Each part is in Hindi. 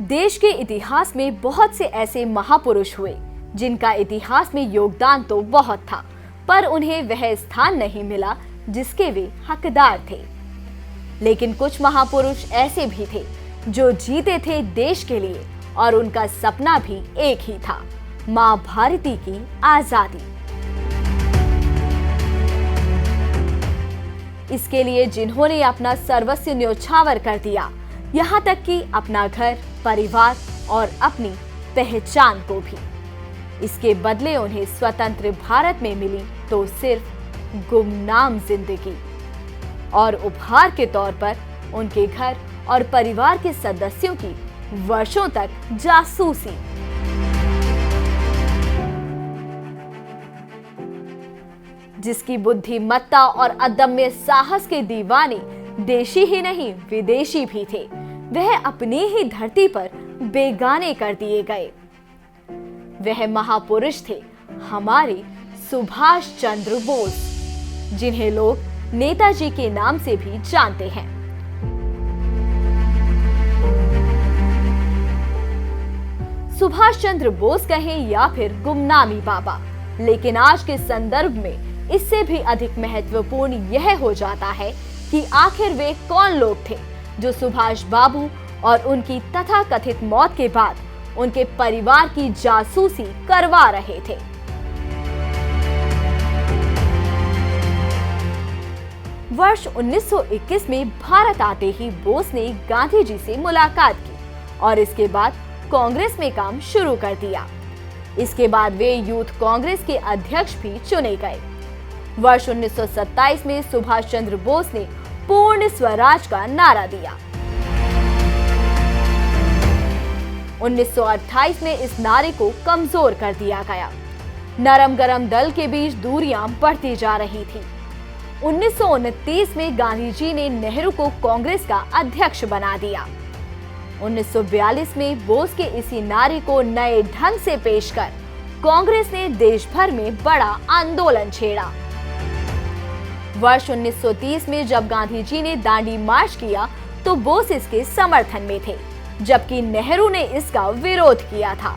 देश के इतिहास में बहुत से ऐसे महापुरुष हुए जिनका इतिहास में योगदान तो बहुत था, पर उन्हें वह स्थान नहीं मिला जिसके वे हकदार थे। लेकिन कुछ महापुरुष ऐसे भी थे जो जीते थे देश के लिए और उनका सपना भी एक ही था, मां भारती की आजादी। इसके लिए जिन्होंने अपना सर्वस्व न्योछावर कर दिया, यहाँ तक कि अपना घर, परिवार और अपनी पहचान को भी। इसके बदले उन्हें स्वतंत्र भारत में मिली तो सिर्फ गुमनाम जिंदगी और उपहार के तौर पर उनके घर और परिवार के सदस्यों की वर्षों तक जासूसी। जिसकी बुद्धिमत्ता और अदम्य साहस के दीवाने देशी ही नहीं विदेशी भी थे, वह अपनी ही धरती पर बेगाने कर दिए गए। वह महापुरुष थे हमारे सुभाष चंद्र बोस, जिन्हें लोग नेताजी के नाम से भी जानते हैं। सुभाष चंद्र बोस कहें या फिर गुमनामी बाबा, लेकिन आज के संदर्भ में इससे भी अधिक महत्वपूर्ण यह हो जाता है कि आखिर वे कौन लोग थे जो सुभाष बाबू और उनकी तथाकथित मौत के बाद उनके परिवार की जासूसी करवा रहे थे। वर्ष 1921 में भारत आते ही बोस ने गांधी जी से मुलाकात की और इसके बाद कांग्रेस में काम शुरू कर दिया। इसके बाद वे यूथ कांग्रेस के अध्यक्ष भी चुने गए। वर्ष 1927 में सुभाष चंद्र बोस ने पूर्ण स्वराज का नारा दिया। 1928 में इस नारे को कमजोर कर दिया गया। नरम गरम दल के बीच दूरियां बढ़ती जा रही थी। 1929 में गांधी जी ने नेहरू को कांग्रेस का अध्यक्ष बना दिया। 1942 में बोस के इसी नारे को नए ढंग से पेश कर कांग्रेस ने देश भर में बड़ा आंदोलन छेड़ा। वर्ष 1930 में जब गांधी जी ने दांडी मार्च किया तो बोस इसके समर्थन में थे, जबकि नेहरू ने इसका विरोध किया था।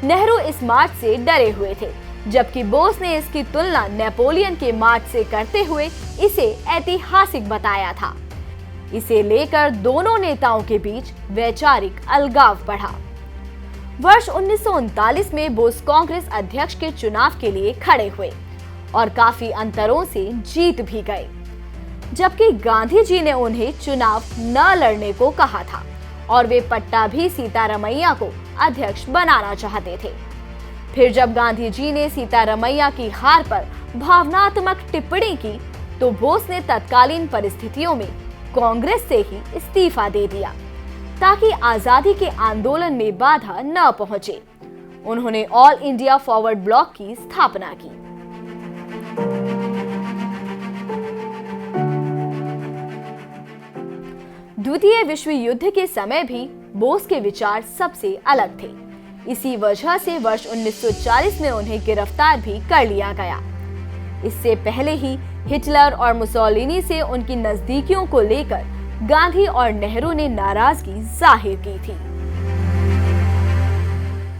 नेहरू इस मार्च से डरे हुए थे, जबकि बोस ने इसकी तुलना नेपोलियन के मार्च से करते हुए इसे ऐतिहासिक बताया था। इसे लेकर दोनों नेताओं के बीच वैचारिक अलगाव बढ़ा। वर्ष 1939 में बोस कांग्रेस अध्यक्ष के चुनाव के लिए खड़े हुए और काफी अंतरों से जीत भी गए, जबकि गांधी जी ने उन्हें चुनाव न लड़ने को कहा था और वे पट्टाभी सीतारमैया को अध्यक्ष बनाना चाहते थे। फिर जब गांधी जी ने सीतारमैया की हार पर भावनात्मक टिप्पणी की तो बोस ने तत्कालीन परिस्थितियों में कांग्रेस से ही इस्तीफा दे दिया ताकि आजादी के आंदोलन में बाधा न पहुंचे। उन्होंने ऑल इंडिया फॉरवर्ड ब्लॉक की स्थापना की। द्वितीय विश्व युद्ध के समय भी बोस के विचार सबसे अलग थे। इसी वजह से वर्ष 1940 में उन्हें गिरफ्तार भी कर लिया गया। इससे पहले ही हिटलर और मुसोलिनी से उनकी नजदीकियों को लेकर गांधी और नेहरू ने नाराजगी जाहिर की थी।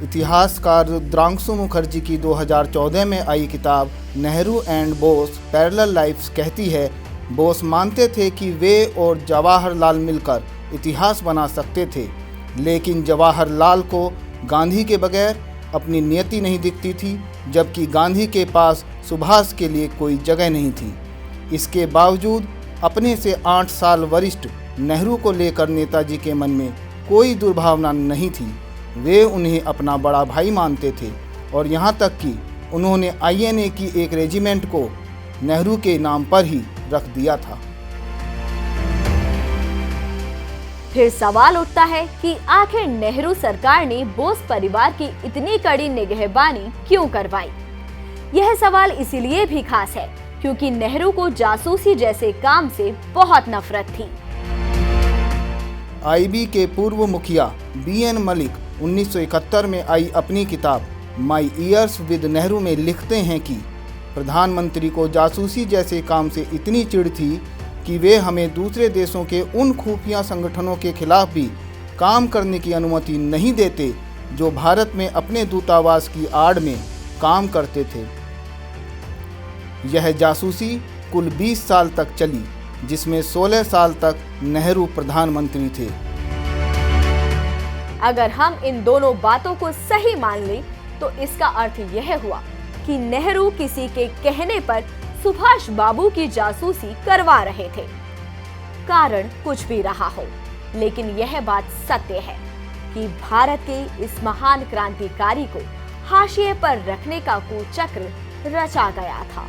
इतिहासकार रुद्रांशु मुखर्जी की 2014 में आई किताब Nehru and Bose parallel lives कहती है, बोस मानते थे कि वे और जवाहरलाल मिलकर इतिहास बना सकते थे, लेकिन जवाहरलाल को गांधी के बगैर अपनी नियति नहीं दिखती थी, जबकि गांधी के पास सुभाष के लिए कोई जगह नहीं थी। इसके बावजूद अपने से 8 साल वरिष्ठ नेहरू को लेकर नेताजी के मन में कोई दुर्भावना नहीं थी। वे उन्हें अपना बड़ा भाई मानते थे और यहाँ तक कि उन्होंने INA की एक रेजिमेंट को नेहरू के नाम पर ही रख दिया था। फिर सवाल उठता है कि आखिर नेहरू सरकार ने बोस परिवार की इतनी कड़ी निगहबानी क्यों करवाई। यह सवाल इसीलिए भी खास है क्योंकि नेहरू को जासूसी जैसे काम से बहुत नफरत थी। IB के पूर्व मुखिया BN मलिक 1971 में आई अपनी किताब माई ईयर्स विद नेहरू में लिखते हैं कि प्रधानमंत्री को जासूसी जैसे काम से इतनी चिढ़ थी कि वे हमें दूसरे देशों के उन खुफिया संगठनों के खिलाफ भी काम करने की अनुमति नहीं देते जो भारत में अपने दूतावास की आड़ में काम करते थे। यह जासूसी कुल 20 साल तक चली, जिसमें 16 साल तक नेहरू प्रधानमंत्री थे। अगर हम इन दोनों बातों को सही मान लें तो इसका अर्थ यह हुआ कि नेहरू किसी के कहने पर सुभाष बाबू की जासूसी करवा रहे थे। कारण कुछ भी रहा हो, लेकिन यह बात सत्य है कि भारत के इस महान क्रांतिकारी को हाशिए पर रखने का कुचक्र रचा गया था।